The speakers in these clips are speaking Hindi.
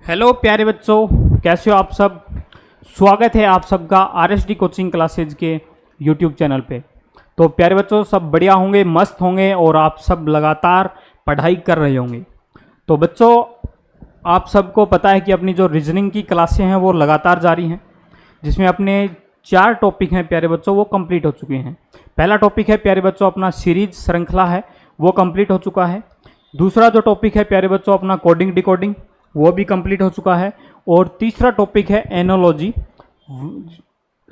हेलो प्यारे बच्चों, कैसे हो आप सब। स्वागत है आप सबका आरएसडी कोचिंग क्लासेज के यूट्यूब चैनल पे। तो प्यारे बच्चों, सब बढ़िया होंगे, मस्त होंगे और आप सब लगातार पढ़ाई कर रहे होंगे। तो बच्चों, आप सबको पता है कि अपनी जो रीजनिंग की क्लासें हैं वो लगातार जारी हैं, जिसमें अपने 4 टॉपिक हैं प्यारे बच्चों वो कंप्लीट हो चुके हैं। पहला टॉपिक है प्यारे बच्चों अपना सीरीज श्रृंखला है, वो कंप्लीट हो चुका है। दूसरा जो टॉपिक है प्यारे बच्चों अपना कोडिंग डिकोडिंग, वो भी कंप्लीट हो चुका है। और तीसरा टॉपिक है एनोलॉजी,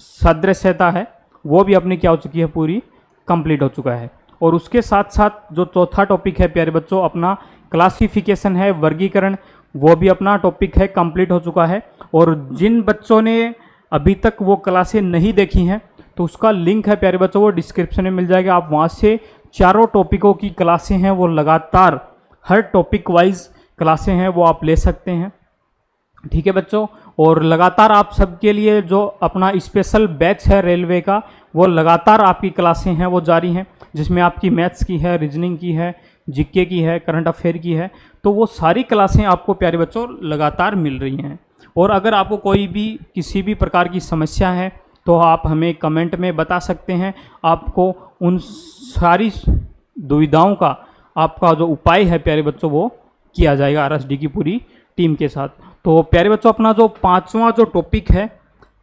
सदृश्यता है, वो भी अपनी क्या हो चुकी है, पूरी कंप्लीट हो चुका है। और उसके साथ साथ जो चौथा टॉपिक है प्यारे बच्चों अपना क्लासिफिकेशन है, वर्गीकरण, वो भी अपना टॉपिक है कंप्लीट हो चुका है। और जिन बच्चों ने अभी तक वो क्लासें नहीं देखी हैं तो उसका लिंक है प्यारे बच्चों वो डिस्क्रिप्शन में मिल जाएगा। आप वहाँ से चारों टॉपिकों की क्लासें हैं वो लगातार हर टॉपिक वाइज क्लासें हैं वो आप ले सकते हैं, ठीक है बच्चों। और लगातार आप सबके लिए जो अपना स्पेशल बैच है रेलवे का, वो लगातार आपकी क्लासें हैं वो जारी हैं, जिसमें आपकी मैथ्स की है, रीजनिंग की है, जीके की है, करंट अफेयर की है। तो वो सारी क्लासें आपको प्यारे बच्चों लगातार मिल रही हैं। और अगर आपको कोई भी किसी भी प्रकार की समस्या है तो आप हमें कमेंट में बता सकते हैं। आपको उन सारी दुविधाओं का आपका जो उपाय है प्यारे बच्चों वो किया जाएगा आरएसडी की पूरी टीम के साथ। तो प्यारे बच्चों अपना जो 5वां जो टॉपिक है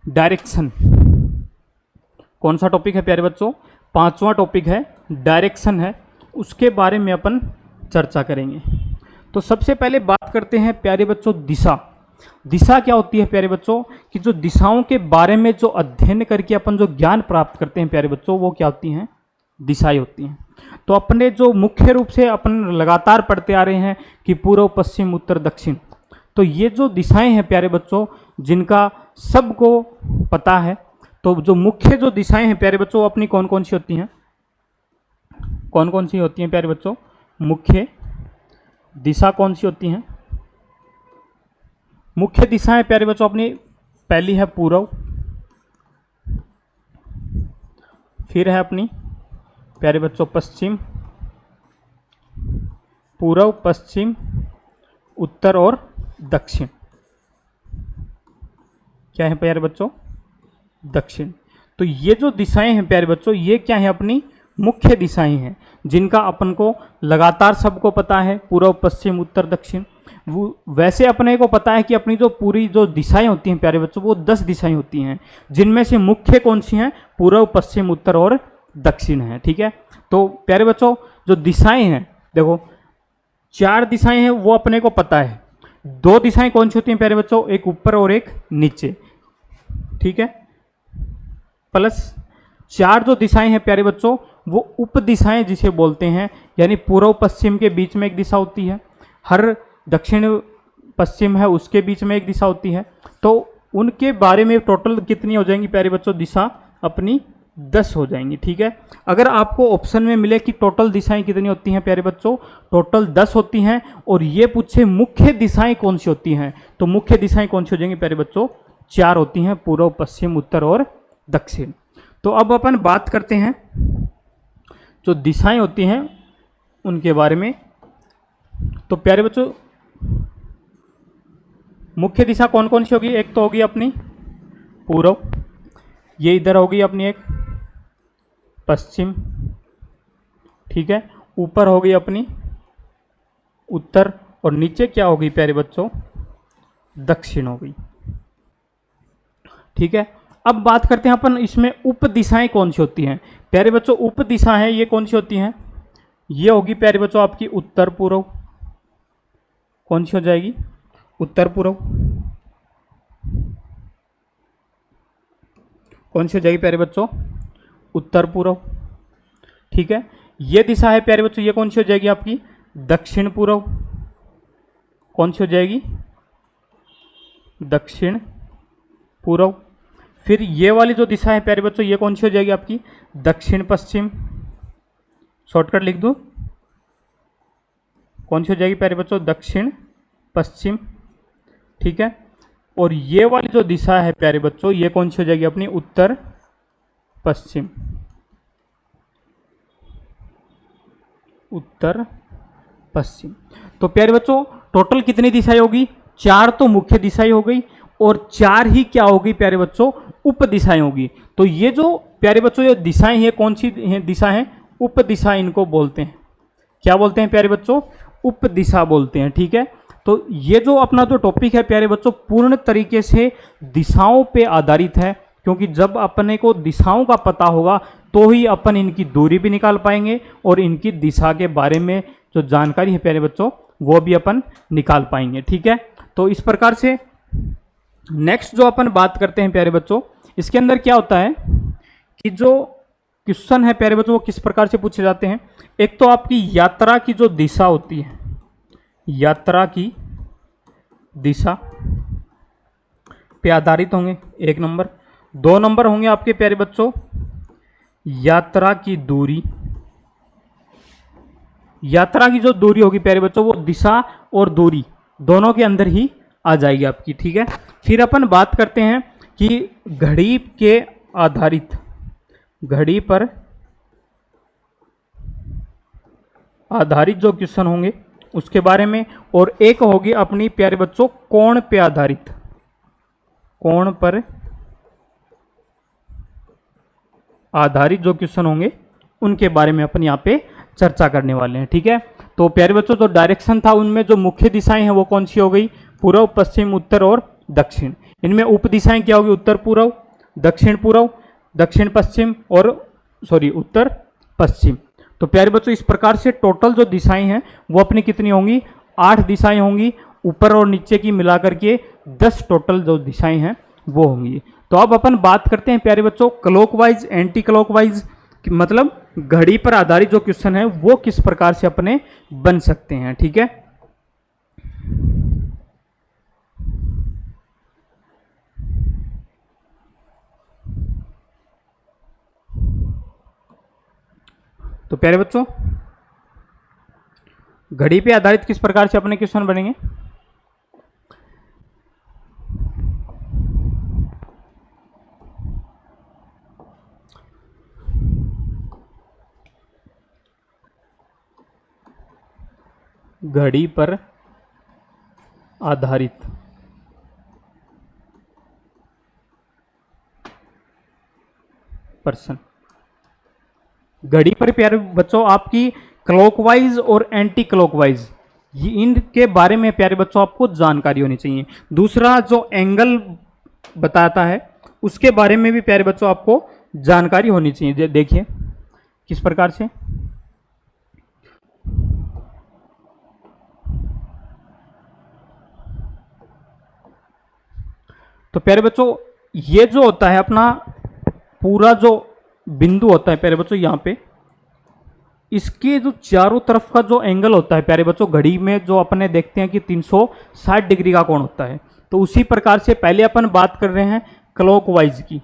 डायरेक्शन, कौन सा टॉपिक है प्यारे बच्चों, 5वां टॉपिक है डायरेक्शन है, उसके बारे में अपन चर्चा करेंगे। तो सबसे पहले बात करते हैं प्यारे बच्चों दिशा। दिशा क्या होती है प्यारे बच्चों, कि जो दिशाओं के बारे में जो अध्ययन करके अपन जो ज्ञान प्राप्त करते हैं प्यारे बच्चों, वो क्या होती हैं, दिशाएं होती हैं। तो अपने जो मुख्य रूप से अपन लगातार पढ़ते आ रहे हैं कि पूर्व पश्चिम उत्तर दक्षिण, तो ये जो दिशाएं हैं प्यारे बच्चों जिनका सबको पता है, तो जो मुख्य जो दिशाएं हैं प्यारे बच्चों अपनी कौन कौन सी होती हैं, कौन कौन सी होती हैं प्यारे बच्चों, मुख्य दिशा कौन सी होती हैं। मुख्य दिशाएं प्यारे बच्चों अपनी पहली है पूर्व, फिर है अपनी प्यारे बच्चों पश्चिम, पूर्व पश्चिम उत्तर और दक्षिण। क्या है प्यारे बच्चों, दक्षिण। तो ये जो दिशाएं हैं प्यारे बच्चों ये क्या है, अपनी मुख्य दिशाएं हैं जिनका अपन को लगातार सबको पता है, पूर्व पश्चिम उत्तर दक्षिण। वो वैसे अपने को पता है कि अपनी जो पूरी जो दिशाएं होती हैं प्यारे बच्चों वो 10 दिशाएं होती हैं, जिनमें से मुख्य कौन सी हैं, पूर्व पश्चिम उत्तर और दक्षिण है, ठीक है। तो प्यारे बच्चों जो दिशाएं हैं, देखो 4 दिशाएं हैं वो अपने को पता है। 2 दिशाएं कौन सी होती हैं प्यारे बच्चों, एक ऊपर और एक नीचे, ठीक है। प्लस 4 जो दिशाएं हैं प्यारे बच्चों वो उप दिशाएं जिसे बोलते हैं, यानी पूर्व पश्चिम के बीच में एक दिशा होती है, हर दक्षिण पश्चिम है उसके बीच में एक दिशा होती है। तो उनके बारे में टोटल कितनी हो जाएंगी प्यारे बच्चों, दिशा अपनी 10 हो जाएंगी, ठीक है। अगर आपको ऑप्शन में मिले कि टोटल दिशाएं कितनी होती हैं प्यारे बच्चों, टोटल 10 होती हैं, और ये पूछे मुख्य दिशाएं कौन सी होती हैं, तो मुख्य दिशाएं कौन सी हो जाएंगी प्यारे बच्चों, 4 होती हैं, पूर्व पश्चिम उत्तर और दक्षिण। तो अब अपन बात करते हैं जो दिशाएं होती हैं उनके बारे में। तो प्यारे बच्चों मुख्य दिशा कौन कौन सी होगी, एक तो होगी अपनी पूर्व, ये इधर होगी अपनी एक पश्चिम, ठीक है, ऊपर होगी अपनी उत्तर, और नीचे क्या होगी प्यारे बच्चों, दक्षिण होगी, ठीक है। अब बात करते हैं अपन इसमें उप दिशाएं कौन सी होती हैं प्यारे बच्चों। उप दिशा है ये कौन सी होती हैं, ये होगी प्यारे बच्चों आपकी उत्तर पूर्व, कौन सी हो जाएगी, उत्तर पूर्व, कौन सी हो जाएगी प्यारे बच्चों, उत्तर पूर्व, ठीक है। ये दिशा है प्यारे बच्चों ये कौन सी हो जाएगी आपकी, दक्षिण पूर्व, कौन सी हो जाएगी, दक्षिण पूर्व। फिर ये वाली जो दिशा है प्यारे बच्चों ये कौन सी हो जाएगी आपकी, दक्षिण पश्चिम, शॉर्टकट लिख दो, कौन सी हो जाएगी प्यारे बच्चों, दक्षिण पश्चिम, ठीक है। और ये वाली जो दिशा है प्यारे बच्चों ये कौन सी हो जाएगी अपनी, उत्तर पश्चिम, उत्तर पश्चिम। तो प्यारे बच्चों टोटल कितनी दिशाएं होगी, 4 तो मुख्य दिशाएं हो गई और 4 ही क्या होगी प्यारे बच्चों, उप दिशाएं होगी। तो ये जो प्यारे बच्चों ये दिशाएं हैं, कौन सी दिशा है, उप दिशा इनको बोलते हैं। क्या बोलते हैं प्यारे बच्चों, उप दिशा बोलते हैं। ठीक है, तो ये जो अपना जो टॉपिक है प्यारे बच्चों पूर्ण तरीके से दिशाओं पे आधारित है, क्योंकि जब अपने को दिशाओं का पता होगा तो ही अपन इनकी दूरी भी निकाल पाएंगे और इनकी दिशा के बारे में जो जानकारी है प्यारे बच्चों वो भी अपन निकाल पाएंगे। ठीक है, तो इस प्रकार से नेक्स्ट जो अपन बात करते हैं प्यारे बच्चों, इसके अंदर क्या होता है कि जो क्वेश्चन है प्यारे बच्चों वो किस प्रकार से पूछे जाते हैं। एक तो आपकी यात्रा की जो दिशा होती है, यात्रा की दिशा पे आधारित होंगे 1 नंबर। 2 नंबर होंगे आपके प्यारे बच्चों यात्रा की दूरी। यात्रा की जो दूरी होगी प्यारे बच्चों वो दिशा और दूरी दोनों के अंदर ही आ जाएगी आपकी। ठीक है, फिर अपन बात करते हैं कि घड़ी के आधारित, घड़ी पर आधारित जो क्वेश्चन होंगे उसके बारे में, और एक होगी अपनी प्यारे बच्चों कोण पे आधारित, कोण पर आधारित जो क्वेश्चन होंगे उनके बारे में अपन यहाँ पे चर्चा करने वाले हैं। ठीक है, तो प्यारे बच्चों जो डायरेक्शन था उनमें जो मुख्य दिशाएं हैं वो कौन सी हो गई, पूर्व, पश्चिम, उत्तर और दक्षिण। इनमें उप दिशाएं क्या होगी, उत्तर पूर्व, दक्षिण पश्चिम और उत्तर पश्चिम। तो प्यारे बच्चों इस प्रकार से टोटल जो दिशाएं हैं वो अपनी कितनी होंगी, 8 दिशाएं होंगी, ऊपर और नीचे की मिलाकर के 10 टोटल जो दिशाएं हैं वो होंगी। तो अब अपन बात करते हैं प्यारे बच्चों क्लॉकवाइज, एंटी क्लॉकवाइज, मतलब घड़ी पर आधारित जो क्वेश्चन है वो किस प्रकार से अपने बन सकते हैं। ठीक है, तो प्यारे बच्चों घड़ी पे आधारित किस प्रकार से अपने क्वेश्चन बनेंगे। घड़ी पर आधारित पर्सन, घड़ी पर प्यारे बच्चों आपकी क्लॉकवाइज और एंटी क्लॉकवाइज इनके बारे में प्यारे बच्चों आपको जानकारी होनी चाहिए। दूसरा जो एंगल बताता है उसके बारे में भी प्यारे बच्चों आपको जानकारी होनी चाहिए। देखिए किस प्रकार से, तो प्यारे बच्चों ये जो होता है अपना पूरा जो बिंदु होता है प्यारे बच्चों यहाँ पे, इसके जो चारों तरफ का जो एंगल होता है प्यारे बच्चों घड़ी में जो अपने देखते हैं कि 360 डिग्री का कोण होता है। तो उसी प्रकार से पहले अपन बात कर रहे हैं क्लॉकवाइज की।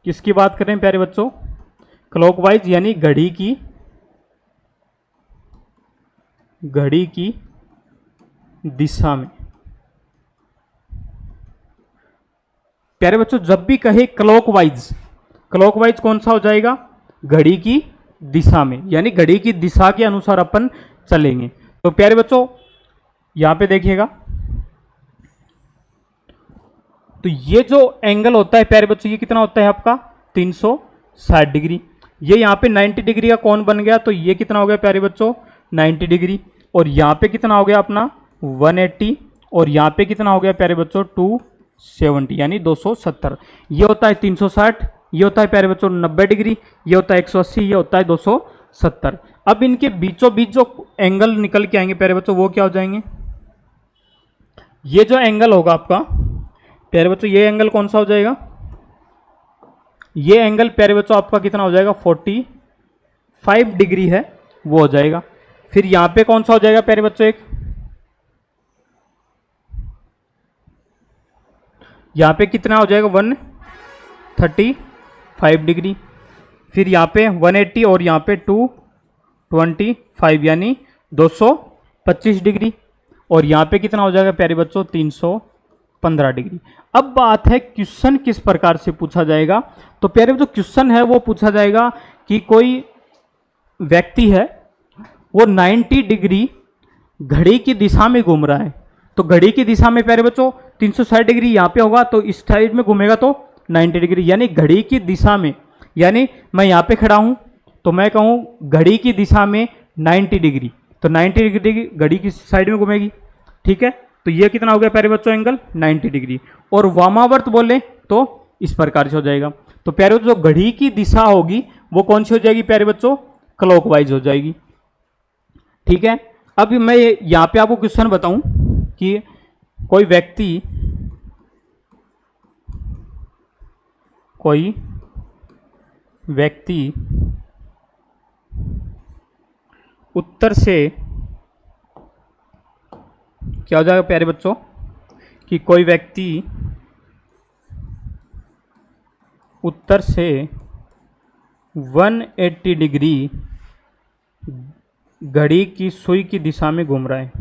किसकी बात कर रहे हैं प्यारे बच्चों, क्लॉकवाइज यानी घड़ी की दिशा में। प्यारे बच्चों जब भी कहे क्लॉकवाइज, क्लॉकवाइज कौन सा हो जाएगा, घड़ी की दिशा में, यानी घड़ी की दिशा के अनुसार अपन चलेंगे। तो प्यारे बच्चों यहां पे देखिएगा, तो ये जो एंगल होता है प्यारे बच्चों ये कितना होता है आपका 360 डिग्री। ये यहाँ पे 90 डिग्री का कोण बन गया, तो ये कितना हो गया प्यारे बच्चों 90 डिग्री। और यहाँ पे कितना हो गया अपना 180, और यहाँ पे कितना हो गया प्यारे बच्चों 270 यानी 270। ये होता है 360, ये होता है प्यारे बच्चों 90 डिग्री, ये होता है 180, ये होता है 270। अब इनके बीचों बीच जो एंगल निकल के आएंगे प्यारे बच्चों वो क्या हो जाएंगे, ये जो एंगल होगा आपका प्यारे बच्चों, ये एंगल कौन सा हो जाएगा, ये एंगल प्यारे बच्चों आपका कितना हो जाएगा 45 डिग्री है वो हो जाएगा। फिर यहां पे कौन सा हो जाएगा प्यारे बच्चों, एक यहां पे कितना हो जाएगा 135 डिग्री। फिर यहाँ पे 180 और यहाँ पे 225 यानी 225 डिग्री। और यहाँ पे कितना हो जाएगा प्यारे बच्चों 315 डिग्री। अब बात है क्वेश्चन किस प्रकार से पूछा जाएगा। तो प्यारे बच्चों क्वेश्चन है वो पूछा जाएगा कि कोई व्यक्ति है वो 90 डिग्री घड़ी की दिशा में घूम रहा है, तो घड़ी की दिशा में प्यारे बच्चों 360 डिग्री यहाँ पे होगा, तो इस साइड में घूमेगा तो 90 डिग्री, यानी घड़ी की दिशा में, यानी मैं यहाँ पे खड़ा हूँ तो मैं कहूँ घड़ी की दिशा में 90 डिग्री, तो 90 डिग्री घड़ी की साइड में घूमेगी। ठीक है, तो ये कितना हो गया प्यारे बच्चों एंगल 90 डिग्री। और वामावर्त बोले तो इस प्रकार से हो जाएगा। तो प्यारे बच्चों जो घड़ी की दिशा होगी वो कौन सी हो जाएगी प्यारे बच्चों, क्लॉकवाइज हो जाएगी। ठीक है, अब मैं यहाँ पे आपको क्वेश्चन बताऊं कि कोई व्यक्ति उत्तर से, क्या हो जाएगा प्यारे बच्चों कि कोई व्यक्ति उत्तर से 180 डिग्री घड़ी की सुई की दिशा में घूम रहा है,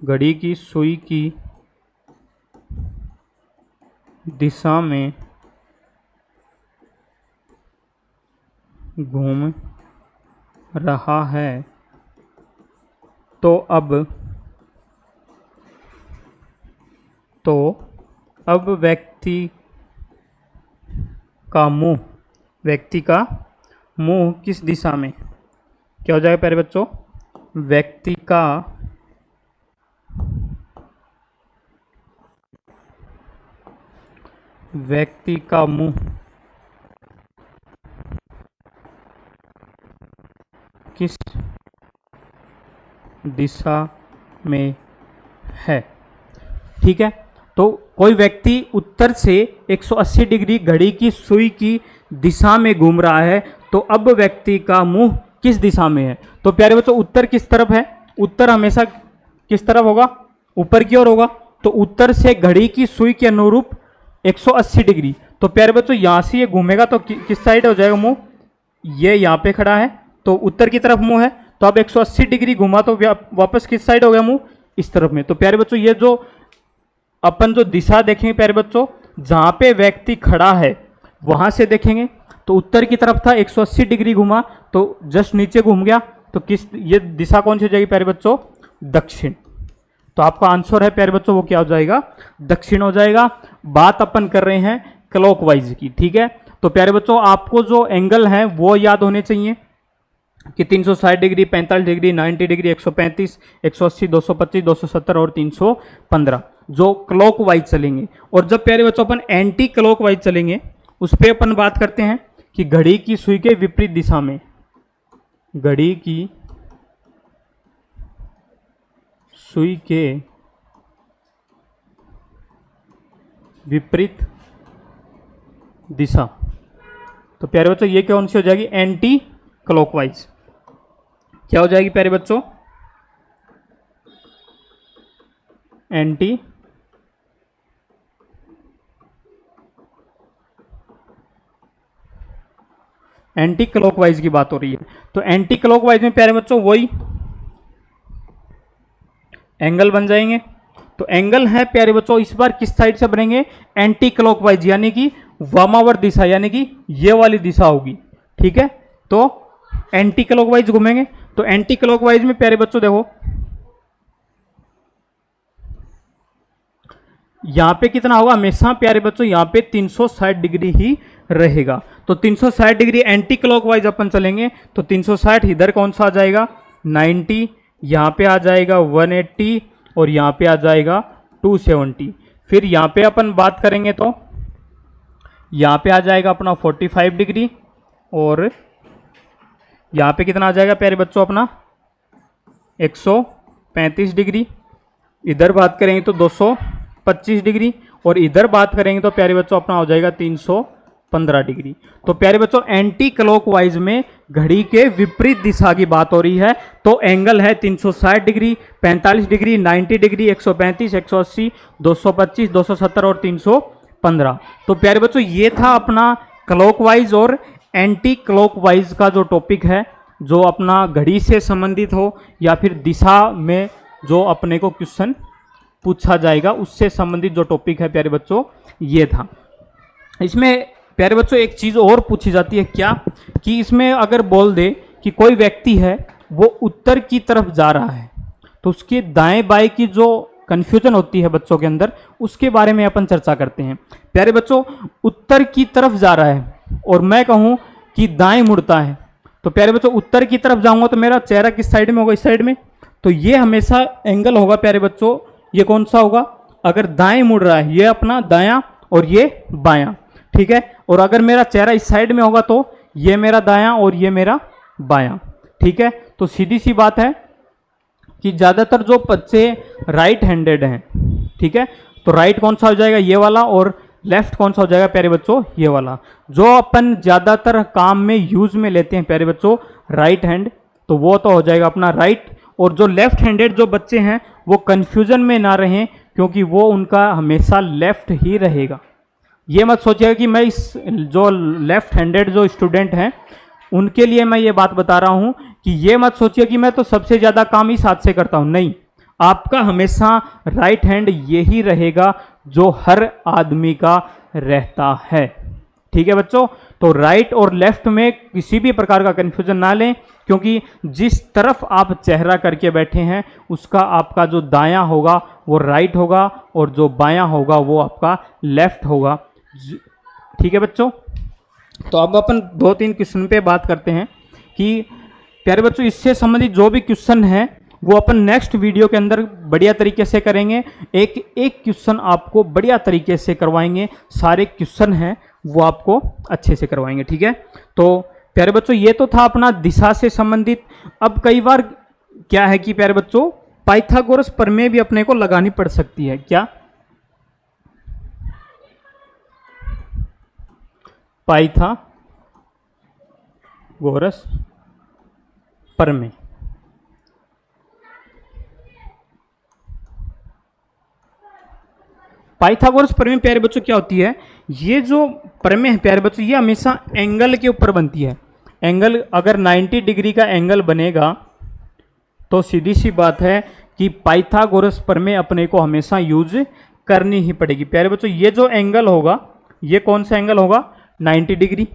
घड़ी की सुई की दिशा में घूम रहा है, तो अब व्यक्ति का मुंह किस दिशा में, क्या हो जाएगा प्यारे बच्चों, व्यक्ति का मुंह किस दिशा में है। ठीक है, तो कोई व्यक्ति उत्तर से 180 डिग्री घड़ी की सुई की दिशा में घूम रहा है, तो अब व्यक्ति का मुंह किस दिशा में है। तो प्यारे बच्चों उत्तर किस तरफ है, उत्तर हमेशा किस तरफ होगा, ऊपर की ओर होगा। तो उत्तर से घड़ी की सुई के अनुरूप 180 डिग्री, तो प्यारे बच्चों यहां से ये घूमेगा तो किस साइड हो जाएगा मुंह, ये यहाँ पे खड़ा है तो उत्तर की तरफ मुंह है, तो अब 180 डिग्री घुमा तो वापस किस साइड हो गया मुंह, इस तरफ में। तो प्यारे बच्चों ये जो अपन जो दिशा देखेंगे प्यारे बच्चों, जहां पे व्यक्ति खड़ा है वहां से देखेंगे तो उत्तर की तरफ था, 180 डिग्री घुमा तो जस्ट नीचे घूम गया, तो किस, ये दिशा कौन सी हो जाएगी प्यारे बच्चों, दक्षिण। तो आपका आंसर है प्यारे बच्चों वो क्या हो जाएगा, दक्षिण हो जाएगा। बात अपन कर रहे हैं क्लॉकवाइज की। ठीक है, तो प्यारे बच्चों आपको जो एंगल है वो याद होने चाहिए कि 360 डिग्री, 45 डिग्री, 90 डिग्री, 135, 180, 225, 270 और 315 जो क्लॉकवाइज चलेंगे। और जब प्यारे बच्चों अपन एंटी क्लॉकवाइज चलेंगे उस पर अपन बात करते हैं कि घड़ी की सुई के विपरीत दिशा में, घड़ी की सुई के विपरीत दिशा। तो प्यारे बच्चों ये कौन सी हो जाएगी, एंटी क्लॉकवाइज। क्या हो जाएगी प्यारे बच्चों, एंटी क्लॉकवाइज की बात हो रही है। तो एंटी क्लॉकवाइज में प्यारे बच्चों वही एंगल बन जाएंगे। तो एंगल है प्यारे बच्चों इस बार किस साइड से बनेंगे, एंटी क्लॉकवाइज, यानी कि वामावर्त दिशा, यानी कि ये वाली दिशा होगी। ठीक है, तो एंटी क्लॉकवाइज घूमेंगे। तो एंटी क्लॉकवाइज में प्यारे बच्चों देखो यहां पे कितना होगा, हमेशा प्यारे बच्चों यहां पे 360 डिग्री ही रहेगा। तो 360 डिग्री एंटी क्लॉकवाइज अपन चलेंगे तो 360 इधर कौन सा आ जाएगा, 90, यहां पे आ जाएगा 180 और यहां पे आ जाएगा 270। फिर यहां पे अपन बात करेंगे तो यहां पे आ जाएगा अपना 45 डिग्री और यहां पे कितना आ जाएगा प्यारे बच्चों अपना 135 डिग्री। इधर बात करेंगे तो 225 डिग्री और इधर बात करेंगे तो प्यारे बच्चों अपना हो जाएगा 315 डिग्री। तो प्यारे बच्चों एंटी क्लॉकवाइज में घड़ी के विपरीत दिशा की बात हो रही है। तो एंगल है 360 डिग्री, 45 डिग्री, 90 डिग्री, 135, 180, 225, 270 और 315। तो प्यारे बच्चों ये था अपना क्लॉकवाइज और एंटी क्लॉकवाइज का जो टॉपिक है, जो अपना घड़ी से संबंधित हो या फिर दिशा में जो अपने को क्वेश्चन पूछा जाएगा उससे संबंधित जो टॉपिक है प्यारे बच्चों ये था। इसमें प्यारे बच्चों एक चीज़ और पूछी जाती है क्या, कि इसमें अगर बोल दे कि कोई व्यक्ति है वो उत्तर की तरफ जा रहा है, तो उसके दाएं बाएं की जो कंफ्यूजन होती है बच्चों के अंदर, उसके बारे में अपन चर्चा करते हैं। प्यारे बच्चों, उत्तर की तरफ जा रहा है और मैं कहूं कि दाएं मुड़ता है, तो प्यारे बच्चों उत्तर की तरफ जाऊंगा तो मेरा चेहरा किस साइड में होगा? इस साइड में। तो ये हमेशा एंगल होगा प्यारे बच्चों, ये कौन सा होगा? अगर दाएं मुड़ रहा है, ये अपना दायां और ये बायां, ठीक है। और अगर मेरा चेहरा इस साइड में होगा तो ये मेरा दायां और ये मेरा बायां, ठीक है। तो सीधी सी बात है कि ज्यादातर जो बच्चे राइट हैंडेड हैं, ठीक है, तो राइट कौन सा हो जाएगा? ये वाला। और लेफ्ट कौन सा हो जाएगा प्यारे बच्चों? ये वाला। जो अपन ज्यादातर काम में यूज में लेते हैं प्यारे बच्चों राइट हैंड, तो वो तो हो जाएगा अपना राइट। और जो लेफ्ट हैंडेड जो बच्चे हैं वो कंफ्यूजन में ना रहें, क्योंकि वो उनका हमेशा लेफ्ट ही रहेगा। ये मत सोचिएगा कि मैं इस जो लेफ्ट हैंडेड जो स्टूडेंट हैं उनके लिए मैं ये बात बता रहा हूं कि ये मत सोचिए कि मैं तो सबसे ज्यादा काम इस हाथ से करता हूं। नहीं, आपका हमेशा राइट हैंड यही रहेगा जो हर आदमी का रहता है, ठीक है बच्चों। तो राइट और लेफ्ट में किसी भी प्रकार का कंफ्यूजन ना लें, क्योंकि जिस तरफ आप चेहरा करके बैठे हैं उसका आपका जो दायां होगा वो राइट होगा और जो बायां होगा वो आपका लेफ्ट होगा, ठीक है बच्चों। तो अब अपन 2-3 क्वेश्चन पे बात करते हैं कि प्यारे बच्चों इससे संबंधित जो भी क्वेश्चन है वो अपन नेक्स्ट वीडियो के अंदर बढ़िया तरीके से करेंगे। एक एक क्वेश्चन आपको बढ़िया तरीके से करवाएंगे, सारे क्वेश्चन हैं वो आपको अच्छे से करवाएंगे, ठीक है। तो प्यारे बच्चों ये तो था अपना दिशा से संबंधित। अब कई बार क्या है कि प्यारे बच्चों पाइथागोरस प्रमेय भी अपने को लगानी पड़ सकती है। क्या? पाइथागोरस प्रमेय। पाइथागोरस प्रमेय प्यारे बच्चों क्या होती है? ये जो प्रमेय है प्यारे बच्चों ये हमेशा एंगल के ऊपर बनती है। एंगल अगर 90 डिग्री का एंगल बनेगा तो सीधी सी बात है कि पाइथागोरस प्रमेय अपने को हमेशा यूज करनी ही पड़ेगी। प्यारे बच्चों ये जो एंगल होगा ये कौन सा एंगल होगा? 90 डिग्री,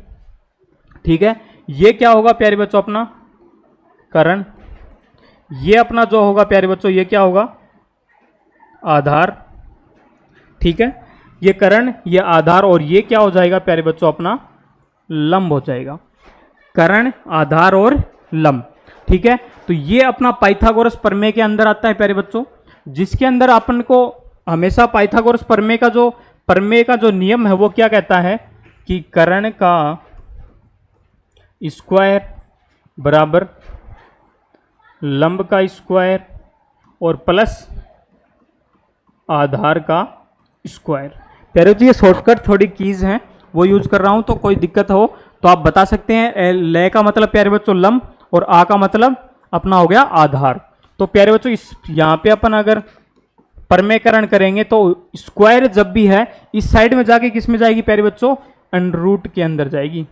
ठीक है। ये क्या होगा प्यारे बच्चों? अपना कर्ण। ये अपना जो होगा प्यारे बच्चों ये क्या होगा? आधार, ठीक है। ये कर्ण, ये आधार, और ये क्या हो जाएगा प्यारे बच्चों? अपना लंब हो जाएगा। कर्ण, आधार और लंब, ठीक है। तो ये अपना पाइथागोरस प्रमेय के अंदर आता है प्यारे बच्चों, जिसके अंदर अपन को हमेशा पाइथागोरस प्रमेय का जो नियम है वो क्या कहता है कि कर्ण का स्क्वायर बराबर लंब का स्क्वायर और प्लस आधार का स्क्वायर। प्यारे बच्चों ये शॉर्टकट थोड़ी कीज हैं वो यूज कर रहा हूं, तो कोई दिक्कत हो तो आप बता सकते हैं। ले का मतलब प्यारे बच्चों लंब और आ का मतलब अपना हो गया आधार। तो प्यारे बच्चों इस यहाँ पे अपन अगर प्रमेयकरण करेंगे तो स्क्वायर जब भी है इस साइड में जाके किस में जाएगी प्यारे बच्चों? अंडररूट के अंदर जाएगी।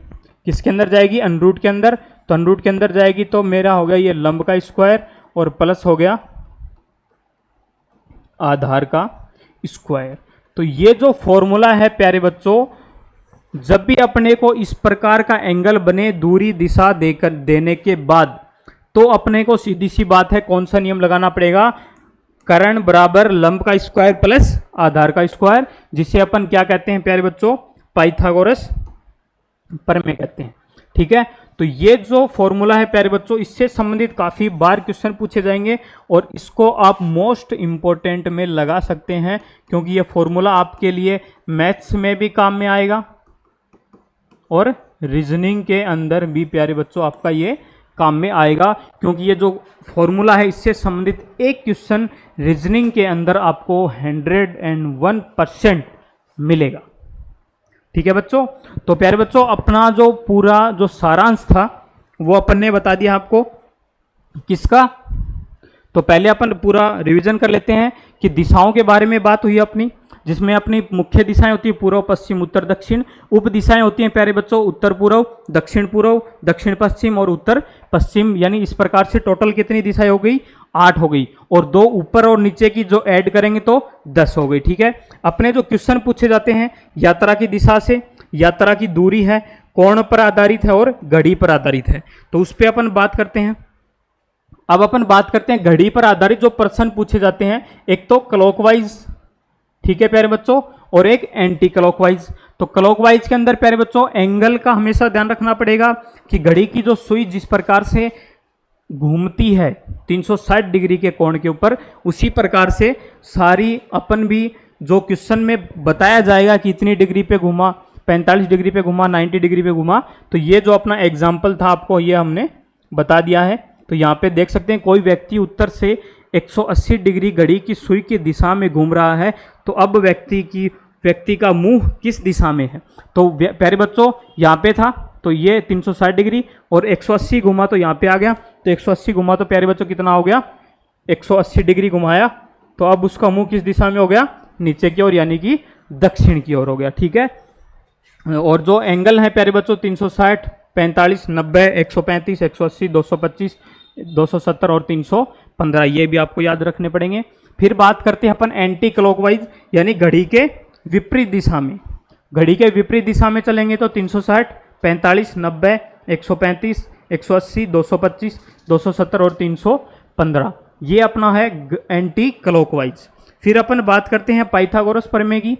किसके अंदर जाएगी? अंडररूट के अंदर। तो अंडररूट के अंदर जाएगी तो मेरा हो गया ये लंब का स्क्वायर और प्लस हो गया आधार का स्क्वायर। तो ये जो फॉर्मूला है प्यारे बच्चों, जब भी अपने को इस प्रकार का एंगल बने दूरी दिशा देकर देने के बाद, तो अपने को सीधी सी बात है कौन सा नियम लगाना पड़ेगा? कर्ण बराबर लंब का स्क्वायर प्लस आधार का स्क्वायर, जिसे अपन क्या कहते हैं प्यारे बच्चों? पाइथागोरस प्रमेय कहते हैं, ठीक है। तो ये जो फॉर्मूला है प्यारे बच्चों इससे संबंधित काफी बार क्वेश्चन पूछे जाएंगे और इसको आप मोस्ट इंपॉर्टेंट में लगा सकते हैं, क्योंकि ये फॉर्मूला आपके लिए मैथ्स में भी काम में आएगा और रीजनिंग के अंदर भी प्यारे बच्चों आपका ये काम में आएगा, क्योंकि ये जो फॉर्मूला है इससे संबंधित एक क्वेश्चन रीजनिंग के अंदर आपको 101% मिलेगा, ठीक है बच्चों। तो प्यारे बच्चों अपना जो पूरा जो सारांश था वो अपन ने बता दिया आपको। किसका? तो पहले अपन पूरा रिवीजन कर लेते हैं कि दिशाओं के बारे में बात हुई अपनी, जिसमें अपनी मुख्य दिशाएं होती है पूर्व पश्चिम उत्तर दक्षिण। उप दिशाएं होती हैं प्यारे बच्चों उत्तर पूर्व, दक्षिण पश्चिम और उत्तर पश्चिम। यानी इस प्रकार से टोटल कितनी दिशाएं हो गई? 8 हो गई, और 2 ऊपर और नीचे की जो ऐड करेंगे तो 10 हो गई, ठीक है। अपने जो क्वेश्चन पूछे जाते हैं यात्रा की दिशा से, यात्रा की दूरी है, कोण पर आधारित है और घड़ी पर आधारित है, तो उस पर अपन बात करते हैं। अब अपन बात करते हैं घड़ी पर आधारित जो प्रश्न पूछे जाते हैं, एक तो क्लॉकवाइज, ठीक है प्यारे बच्चों, और एक एंटी क्लॉकवाइज। तो क्लॉकवाइज के अंदर प्यारे बच्चों एंगल का हमेशा ध्यान रखना पड़ेगा कि घड़ी की जो सुई जिस प्रकार से घूमती है 360 डिग्री के कोण के ऊपर, उसी प्रकार से सारी अपन भी जो क्वेश्चन में बताया जाएगा कि इतनी डिग्री पे घूमा, 45 डिग्री पे घूमा, 90 डिग्री पे घूमा, तो ये जो अपना एग्जाम्पल था आपको ये हमने बता दिया है। तो यहाँ पे देख सकते हैं कोई व्यक्ति उत्तर से 180 डिग्री घड़ी की सुई की दिशा में घूम रहा है, तो अब व्यक्ति का मुंह किस दिशा में है। तो प्यारे बच्चों यहाँ पे था तो ये 360 डिग्री और 180 घुमा तो यहाँ पे आ गया, तो 180 घुमा तो प्यारे बच्चों कितना हो गया, 180 डिग्री घुमाया, तो अब उसका मुंह किस दिशा में हो गया, नीचे की ओर, यानी कि दक्षिण की ओर हो गया, ठीक है। और जो एंगल है प्यारे बच्चों 360, 45, 90, 135, 180, 225, 270 और 315, ये भी आपको याद रखने पड़ेंगे। फिर बात करते हैं अपन एंटी क्लॉकवाइज, यानी घड़ी के विपरीत दिशा में। घड़ी के विपरीत दिशा में चलेंगे तो 360, 45, 90, 135, 180, 225, 270 और 315, ये अपना है एंटी क्लॉकवाइज। फिर अपन बात करते हैं पाइथागोरस प्रमेय की।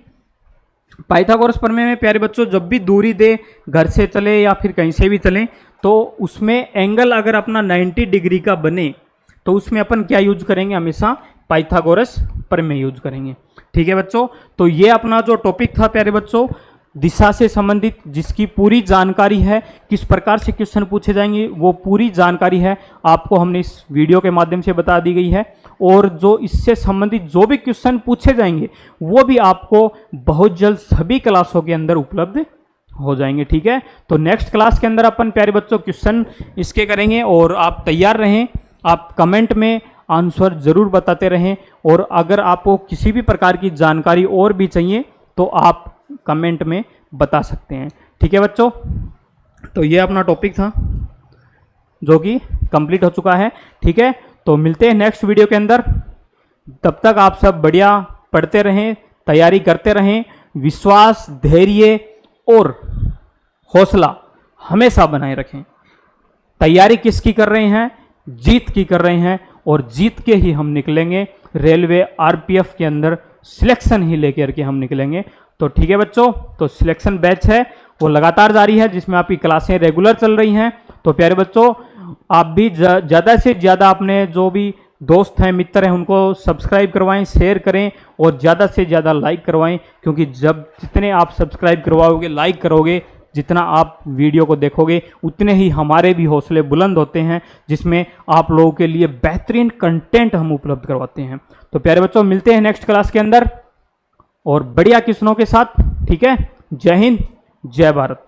पाइथागोरस प्रमेय में प्यारे बच्चों जब भी दूरी दे, घर से चले या फिर कहीं से भी चलें, तो उसमें एंगल अगर अपना 90 डिग्री का बने तो उसमें अपन क्या यूज करेंगे, हमेशा पाइथागोरस प्रमेय यूज करेंगे, ठीक है बच्चों। तो ये अपना जो टॉपिक था प्यारे बच्चों दिशा से संबंधित, जिसकी पूरी जानकारी है, किस प्रकार से क्वेश्चन पूछे जाएंगे वो पूरी जानकारी है आपको हमने इस वीडियो के माध्यम से बता दी गई है। और जो इससे संबंधित जो भी क्वेश्चन पूछे जाएंगे वो भी आपको बहुत जल्द सभी क्लासों के अंदर उपलब्ध हो जाएंगे, ठीक है। तो नेक्स्ट क्लास के अंदर अपन प्यारे बच्चों क्वेश्चन इसके करेंगे और आप तैयार रहें, आप कमेंट में आंसर जरूर बताते रहें, और अगर आपको किसी भी प्रकार की जानकारी और भी चाहिए तो आप कमेंट में बता सकते हैं, ठीक है बच्चों। तो ये अपना टॉपिक था जो कि कंप्लीट हो चुका है, ठीक है। तो मिलते हैं नेक्स्ट वीडियो के अंदर, तब तक आप सब बढ़िया पढ़ते रहें, तैयारी करते रहें, विश्वास, धैर्य और हौसला हमेशा बनाए रखें। तैयारी किसकी कर रहे हैं, जीत की कर रहे हैं, और जीत के ही हम निकलेंगे रेलवे आरपीएफ के अंदर, सिलेक्शन ही लेकर के हम निकलेंगे। तो ठीक है बच्चों, तो सिलेक्शन बैच है वो लगातार जारी है, जिसमें आपकी क्लासें रेगुलर चल रही हैं। तो प्यारे बच्चों आप भी ज़्यादा से ज़्यादा अपने जो भी दोस्त हैं, मित्र हैं, उनको सब्सक्राइब करवाएं, शेयर करें और ज़्यादा से ज़्यादा लाइक करवाएं, क्योंकि जब जितने आप सब्सक्राइब करवाओगे, लाइक करोगे, जितना आप वीडियो को देखोगे, उतने ही हमारे भी हौसले बुलंद होते हैं, जिसमें आप लोगों के लिए बेहतरीन कंटेंट हम उपलब्ध करवाते हैं। तो प्यारे बच्चों मिलते हैं नेक्स्ट क्लास के अंदर और बढ़िया क्वेश्चनों के साथ, ठीक है। जय हिंद, जय भारत।